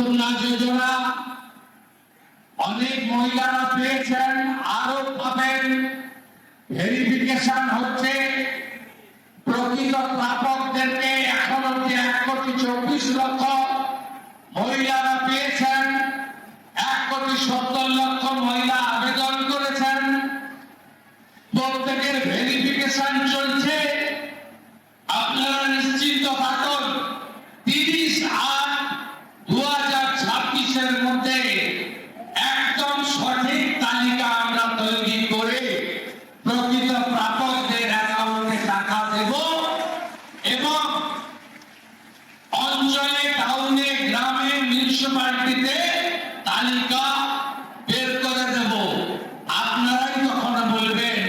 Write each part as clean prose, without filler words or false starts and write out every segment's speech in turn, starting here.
যোজনা অনেক মহিলারা পেয়েছেন, আরো পাবেন। ভেরিফিকেশন হচ্ছে। প্রকৃত প্রাপকদেরকে এখন অব্দি 1,24,00,000 মহিলারা পেয়েছেন। 1,70,00,000 মহিলা আবেদন করেছেন। প্রত্যেকের ভেরিফিকেশন চলছে। আপনারা নিশ্চিন্ত থাকুন, 30/8/2026 মধ্যে একদম সঠিক তালিকা আমরা তৈরি করে প্রকৃত প্রাপকদের অ্যাকাউন্টে টাকা দেব এবং অঞ্চলে, টাউনে, গ্রামে, মিউনিসিপালিটিতে তালিকা বের করে দেব। আপনারাই তখন বলবেন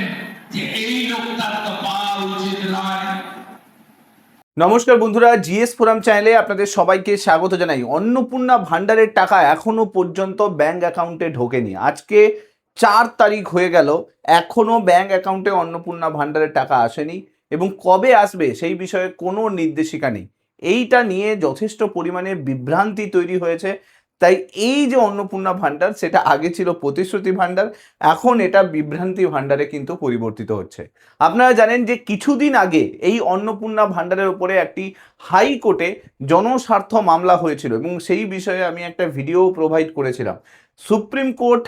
যে এই লোকটার তো পাওয়া উচিত নয়। নমস্কার বন্ধুরা, জিএস ফোরাম চ্যানেলে আপনাদের সবাইকে স্বাগত জানাই। অন্নপূর্ণা ভান্ডারের টাকা এখনো পর্যন্ত ব্যাংক অ্যাকাউন্টে ঢোকেনি। আজকে 4 তারিখ হয়ে গেল, এখনো ব্যাংক অ্যাকাউন্টে অন্নপূর্ণা ভান্ডারের টাকা আসেনি এবং কবে আসবে সেই বিষয়ে কোনো নির্দেশিকা নেই। এইটা নিয়ে যথেষ্ট পরিমাণে বিভ্রান্তি তৈরি হয়েছে। তাই এই যে অন্নপূর্ণা ভান্ডার, সেটা আগে ছিল প্রতিশ্রুতি ভান্ডার, এখন এটা বিভ্রান্তি ভান্ডারে কিন্তু পরিবর্তিত হচ্ছে। আপনারা জানেন যে কিছুদিন আগে এই অন্নপূর্ণা ভান্ডারের উপরে একটি হাইকোর্টে জনস্বার্থ মামলা হয়েছিল এবং সেই বিষয়ে আমি একটা ভিডিও প্রোভাইড করেছিলাম। সুপ্রিম কোর্ট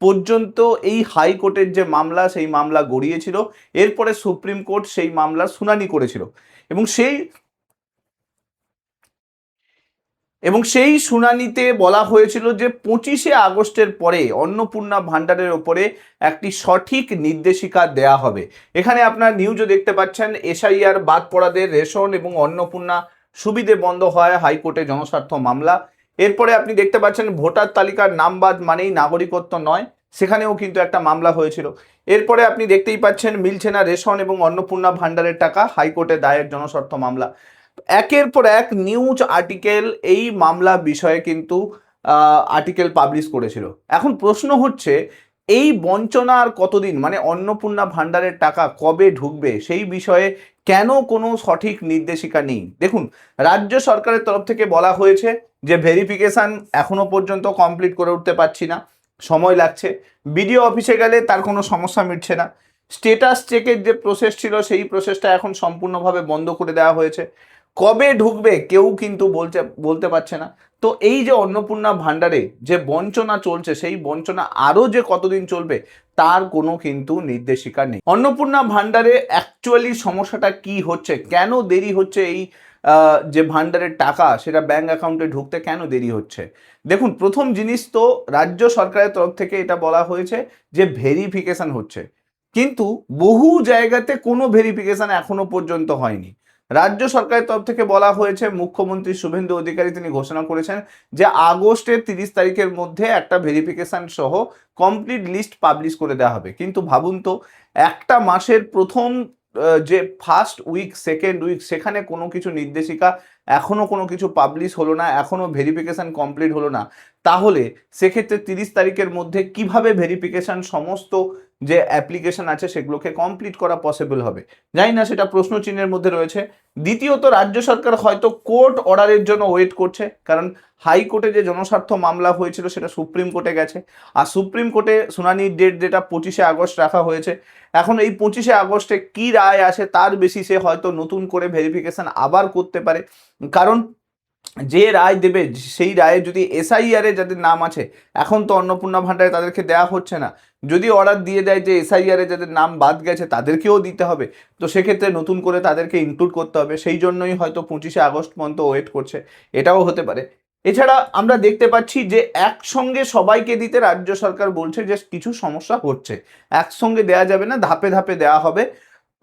পর্যন্ত এই হাইকোর্টের যে মামলা, সেই মামলা গড়িয়েছিল। এরপরে সুপ্রিম কোর্ট সেই মামলার শুনানি করেছিল এবং সেই শুনানিতে বলা হয়েছিল যে 25শে আগস্টের পরে অন্নপূর্ণা ভান্ডারের ওপরে একটি সঠিক নির্দেশিকা দেয়া হবে। এখানে আপনার নিউজও দেখতে পাচ্ছেন, এসআইআর বাদ পড়াদের রেশন এবং অন্নপূর্ণা সুবিধে বন্ধ হয় হাইকোর্টে জনস্বার্থ মামলা। এরপরে আপনি দেখতে পাচ্ছেন ভোটার তালিকার নাম বাদ মানেই নাগরিকত্ব নয়, সেখানেও কিন্তু একটা মামলা হয়েছিল। এরপরে আপনি দেখতেই পাচ্ছেন মিলছে না রেশন এবং অন্নপূর্ণা ভান্ডারের টাকা, হাইকোর্টে দায়ের জনস্বার্থ মামলা। একের পর এক নিউজ আর্টিকেল এই মামলা বিষয়ে কিন্তু আর্টিকেল পাবলিশ করেছিল। এখন প্রশ্ন হচ্ছে, এই বঞ্চনা আর কতদিন, মানে অন্নপূর্ণা ভান্ডারের টাকা কবে ঢুকবে সেই বিষয়ে কেন কোনো সঠিক নির্দেশিকা নেই? দেখুন, রাজ্য সরকারের তরফ থেকে বলা হয়েছে যে ভেরিফিকেশন এখনো পর্যন্ত কমপ্লিট করে উঠতে পারছি না, সময় লাগছে। বিডিও অফিসে গেলে তার কোনো সমস্যা মিটছে না। স্টেটাস চেকের যে প্রসেস ছিল সেই প্রসেসটা এখন সম্পূর্ণভাবে বন্ধ করে দেওয়া হয়েছে। কবে ঢুকবে কেউ কিন্তু বলতে পারছে না। তো এই যে অন্নপূর্ণা ভান্ডারে যে বঞ্চনা চলছে, সেই বঞ্চনা আরও যে কতদিন চলবে তার কোনো কিন্তু নির্দেশিকা নেই। অন্নপূর্ণা ভান্ডারে অ্যাকচুয়ালি সমস্যাটা কি হচ্ছে, কেন দেরি হচ্ছে এই যে ভান্ডারের টাকা সেটা ব্যাংক অ্যাকাউন্টে ঢুকতে কেন দেরি হচ্ছে? দেখুন, প্রথম জিনিস তো রাজ্য সরকারের তরফ থেকে এটা বলা হয়েছে যে ভেরিফিকেশন হচ্ছে, কিন্তু বহু জায়গাতে কোনো ভেরিফিকেশন এখনো পর্যন্ত হয়নি। রাজ্য সরকারের তরফ থেকে বলা হয়েছে, মুখ্যমন্ত্রী শুভেন্দু অধিকারী তিনি ঘোষণা করেছেন যে আগস্টের 30 তারিখের মধ্যে একটা ভেরিফিকেশন সহ কমপ্লিট লিস্ট পাবলিশ করে দেওয়া হবে। কিন্তু ভাবুন তো, একটা মাসের প্রথম যে ফার্স্ট উইক, সেকেন্ড উইক, সেখানে কোনো কিছু নির্দেশিকা এখনো কোনো কিছু পাবলিশ হলো না, এখনো ভেরিফিকেশন কমপ্লিট হলো না। তাহলে সেক্ষেত্রে 30 তারিখের মধ্যে কিভাবে ভেরিফিকেশন সমস্ত যে অ্যাপ্লিকেশন আছে সেগুলোকে কমপ্লিট করা পসিবল হবে? জানি না, সেটা প্রশ্ন চিহ্নের মধ্যে রয়েছে। দ্বিতীয়ত, রাজ্য সরকার হয়তো কোর্ট অর্ডারের জন্য ওয়েট করছে, কারণ হাইকোর্টে যে জনস্বার্থ মামলা হয়েছিল সেটা সুপ্রিম কোর্টে গেছে, আর সুপ্রিম কোর্টে শুনানির ডেট যেটা 25শে আগস্ট রাখা হয়েছে। এখন এই 25শে আগস্টে কি রায় আসে তার বেসিসে হয়তো নতুন করে ভেরিফিকেশন আবার করতে পারে। কারণ যে রায় দেবে সেই রায়ে যদি এসআইআরে যাদের নাম আছে, এখন তো অন্নপূর্ণা ভান্ডারে তাদেরকে দেওয়া হচ্ছে না, যদি অর্ডার দিয়ে দেয় যে এসআইআরে যাদের নাম বাদ গেছে তাদেরকেও দিতে হবে, তো সেক্ষেত্রে নতুন করে তাদেরকে ইনক্লুড করতে হবে। সেই জন্যই হয়তো 25শে আগস্ট পর্যন্ত ওয়েট করছে, এটাও হতে পারে। এছাড়া আমরা দেখতে পাচ্ছি যে একসঙ্গে সবাইকে দিতে রাজ্য সরকার বলছে যে কিছু সমস্যা হচ্ছে, একসঙ্গে দেয়া যাবে না, ধাপে ধাপে দেওয়া হবে।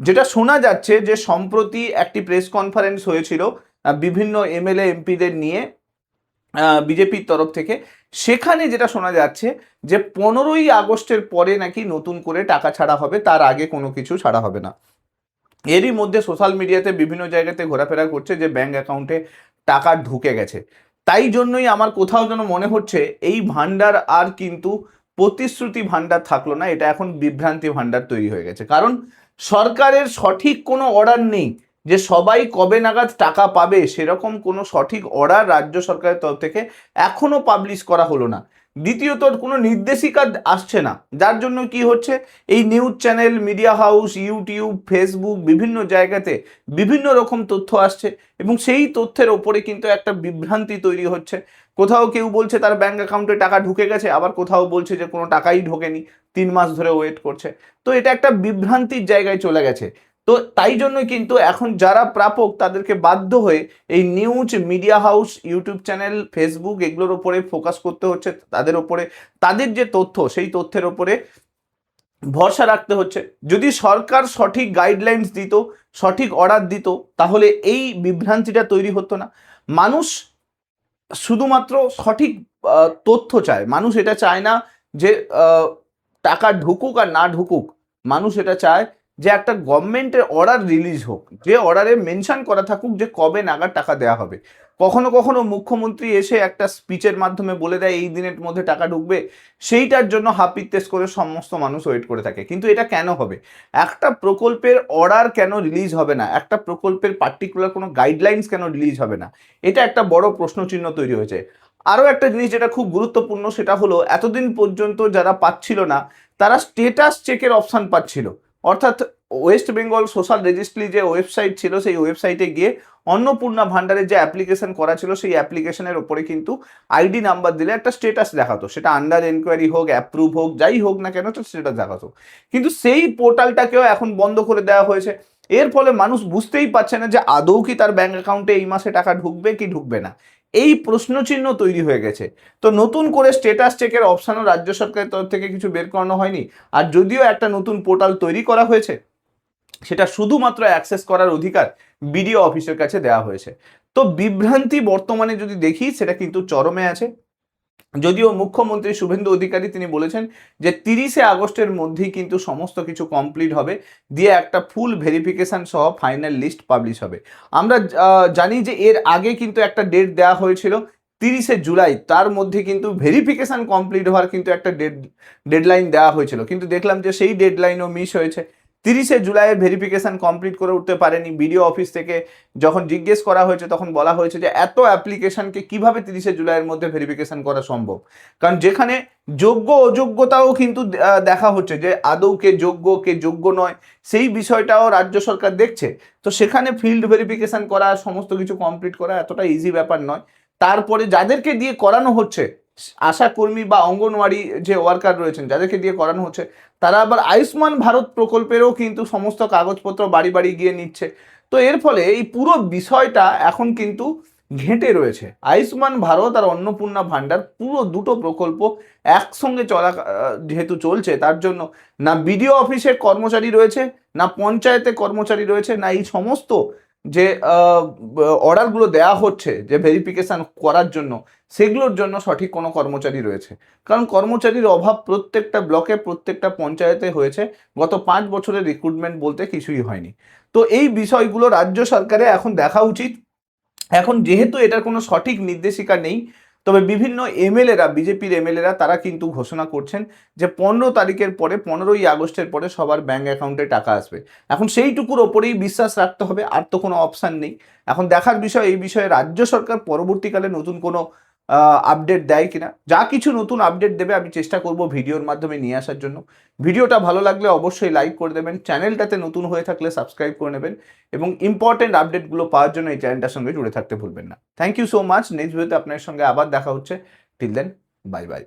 যেটা শোনা যাচ্ছে যে সম্প্রতি একটি প্রেস কনফারেন্স হয়েছিল বিভিন্ন এমএলএ এমপিদের নিয়ে বিজেপির তরফ থেকে, সেখানে যেটা শোনা যাচ্ছে যে 15ই আগস্টের পরে নাকি নতুন করে টাকা ছাড়া হবে, তার আগে কোনো কিছু ছাড়া হবে না। এরই মধ্যে সোশ্যাল মিডিয়াতে বিভিন্ন জায়গাতে ঘোরাফেরা করছে যে ব্যাংক অ্যাকাউন্টে টাকা ঢুকে গেছে। তাই জন্যই আমার কোথাও যেন মনে হচ্ছে এই ভান্ডার আর কিন্তু প্রতিশ্রুতি ভান্ডার থাকলো না, এটা এখন বিভ্রান্তি ভান্ডার তৈরি হয়ে গেছে। কারণ সরকারের সঠিক কোনো অর্ডার নেই যে সবাই কবে নাগাদ টাকা পাবে সেরকম কোনো সঠিক অর্ডার রাজ্য সরকারের তরফ থেকে এখনো পাবলিশ করা হলো না। দ্বিতীয়ত কোনো নির্দেশিকা আসছে না, যার জন্য কি হচ্ছে, এই news channel, media house, YouTube, Facebook, বিভিন্ন জায়গাতে বিভিন্ন রকম তথ্য আসছে এবং সেই তথ্যের ওপরে কিন্তু একটা বিভ্রান্তি তৈরি হচ্ছে। কোথাও কেউ বলছে তার ব্যাংক অ্যাকাউন্টে টাকা ঢুকে গেছে, আবার কোথাও বলছে যে কোনো টাকাই ঢোকেনি, 3 মাস ধরে ওয়েট করছে। তো এটা একটা বিভ্রান্তির জায়গায় চলে গেছে। তো তাই জন্য কিন্তু এখন যারা প্রাপক তাদেরকে বাধ্য হয়ে এই news, media house, YouTube channel, Facebook এগুলোর ওপরে ফোকাস করতে হচ্ছে, তাদের ওপরে, তাদের যে তথ্য সেই তথ্যের ওপরে ভরসা রাখতে হচ্ছে। যদি সরকার সঠিক গাইডলাইন্স দিত, সঠিক অর্ডার দিত, তাহলে এই বিভ্রান্তিটা তৈরি হতো না। মানুষ শুধুমাত্র সঠিক তথ্য চায়, মানুষ এটা চায় না যে টাকা ঢুকুক আর না ঢুকুক, মানুষ এটা চায় যে একটা গভর্নমেন্টের অর্ডার রিলিজ হোক, যে অর্ডারে মেনশন করা থাকুক যে কবে নাগাদ টাকা দেওয়া হবে। কখনো কখনো মুখ্যমন্ত্রী এসে একটা স্পিচের মাধ্যমে বলে দেয় এই দিনের মধ্যে টাকা ঢুকবে, সেইটার জন্য হাপিত্তেশ করে সমস্ত মানুষ ওয়েট করে থাকে। কিন্তু এটা কেন হবে? একটা প্রকল্পের অর্ডার কেন রিলিজ হবে না? একটা প্রকল্পের পার্টিকুলার কোনো গাইডলাইন্স কেন রিলিজ হবে না? এটা একটা বড় প্রশ্নচিহ্ন তৈরি হয়েছে। আরও একটা জিনিস যেটা খুব গুরুত্বপূর্ণ, সেটা হলো এতদিন পর্যন্ত যারা পাচ্ছিল না তারা স্টেটাস চেকের অপশান পাচ্ছিল। অর্থাৎ ওয়েস্ট বেঙ্গল সোশ্যাল রেজিস্ট্রি যে ওয়েবসাইট ছিল, সেই ওয়েবসাইটে গিয়ে অন্নপূর্ণা ভান্ডারের যে অ্যাপ্লিকেশন করা ছিল সেই অ্যাপ্লিকেশনের ওপরে কিন্তু আইডি নাম্বার দিলে একটা স্টেটাস দেখাতো, সেটা আন্ডার এনকোয়ারি হোক, অ্যাপ্রুভ হোক, যাই হোক না কেন স্টেটাস দেখাতো। কিন্তু সেই পোর্টালটাকেও এখন বন্ধ করে দেওয়া হয়েছে। এর ফলে মানুষ বুঝতেই পারছে না যে আদৌ কি তার ব্যাংক অ্যাকাউন্টে এই মাসে টাকা ঢুকবে কি ঢুকবে না, এই প্রশ্নচিহ্ন তৈরি হয়ে গেছে। তো নতুন করে স্টেটাস চেকের অপশানও রাজ্য সরকারের তরফ থেকে কিছু বের করানো হয়নি। আর যদিও একটা নতুন পোর্টাল তৈরি করা হয়েছে, সেটা শুধুমাত্র অ্যাক্সেস করার অধিকার বিডিও অফিসের কাছে দেওয়া হয়েছে। তো বিভ্রান্তি বর্তমানে যদি দেখি সেটা কিন্তু চরমে আছে। যদিও মুখ্যমন্ত্রী শুভেন্দু অধিকারী তিনি বলেছেন যে 30শে আগস্টের মধ্যেই কিন্তু সমস্ত কিছু কমপ্লিট হবে, দিয়ে একটা ফুল ভেরিফিকেশন সহ ফাইনাল লিস্ট পাবলিশ হবে। আমরা জানি যে এর আগে কিন্তু একটা ডেট দেওয়া হয়েছিল 30শে জুলাই, তার মধ্যে কিন্তু ভেরিফিকেশন কমপ্লিট হওয়ার কিন্তু একটা ডেডলাইন দেওয়া হয়েছিল, কিন্তু দেখলাম যে সেই ডেডলাইনও মিস হয়েছে। 30শে জুলাইয়ের ভেরিফিকেশন কমপ্লিট করে উঠতে পারেনি। বিডিও অফিস থেকে যখন জিজ্ঞেস করা হয়েছে তখন বলা হয়েছে যে এত অ্যাপ্লিকেশনকে কিভাবে 30শে জুলাইয়ের মধ্যে ভেরিফিকেশন করা সম্ভব, কারণ যেখানে যোগ্য অযোগ্যতাও কিন্তু দেখা হচ্ছে যে আদৌ কে যোগ্য কে যোগ্য নয়, সেই বিষয়টাও রাজ্য সরকার দেখছে। তো সেখানে ফিল্ড ভেরিফিকেশন করা, সমস্ত কিছু কমপ্লিট করা এতটা ইজি ব্যাপার নয়। তারপরে যাদেরকে দিয়ে করানো হচ্ছে, আশা কর্মী বা অঙ্গনওয়াড়ি যে ওয়ার্কার রয়েছেন যাদেরকে দিয়ে করানো হচ্ছে, তারা আবার আয়ুষ্মান ভারত প্রকল্পেরও কিন্তু সমস্ত কাগজপত্র বাড়ি বাড়ি গিয়ে নিচ্ছে। তো এর ফলে এই পুরো বিষয়টা এখন কিন্তু ঘেঁটে রয়েছে। আয়ুষ্মান ভারত আর অন্নপূর্ণা ভান্ডার পুরো দুটো প্রকল্প একসঙ্গে চলা যেহেতু চলছে, তার জন্য না বিডিও অফিসে কর্মচারী রয়েছে, না পঞ্চায়েতে কর্মচারী রয়েছে, না এই সমস্ত যে অর্ডারগুলো দেওয়া হচ্ছে যে ভেরিফিকেশন করার জন্য, সেগুলোর জন্য সঠিক কোনো কর্মচারী রয়েছে। কারণ কর্মচারীর অভাব প্রত্যেকটা ব্লকে, প্রত্যেকটা পঞ্চায়েতে হয়েছে। গত 5 বছরের রিক্রুটমেন্ট বলতে কিছুই হয়নি। তো এই বিষয়গুলো রাজ্য সরকারের এখন দেখা উচিত। এখন যেহেতু এটার কোনো সঠিক নির্দেশিকা নেই, তবে বিভিন্ন এমএলএরা, বিজেপির এমএলএরা তারা কিন্তু ঘোষণা করছেন যে 15 তারিখের পরে, 15ই আগস্টের পরে সবার ব্যাঙ্ক অ্যাকাউন্টে টাকা আসবে। এখন সেইটুকুর ওপরেই বিশ্বাস রাখতে হবে, আর তো কোনো অপশান নেই। এখন দেখার বিষয় এই বিষয়ে রাজ্য সরকার পরবর্তীকালে নতুন কোনো আপডেট দেয় কিনা। যা কিছু নতুন আপডেট দেবে আমি চেষ্টা করব ভিডিওর মাধ্যমে নিয়ে আসার জন্য। ভিডিওটা ভালো লাগলে অবশ্যই লাইক করে দেবেন, চ্যানেলটাতে নতুন হয়ে থাকলে সাবস্ক্রাইব করে নেবেন এবং ইম্পর্টেন্ট আপডেটগুলো পাওয়ার জন্য এই চ্যানেলটার সঙ্গে জুড়ে থাকতে ভুলবেন না। Thank you so much. Next ভিডিওতে আপনার সঙ্গে আবার দেখা হচ্ছে। Till then, bye by.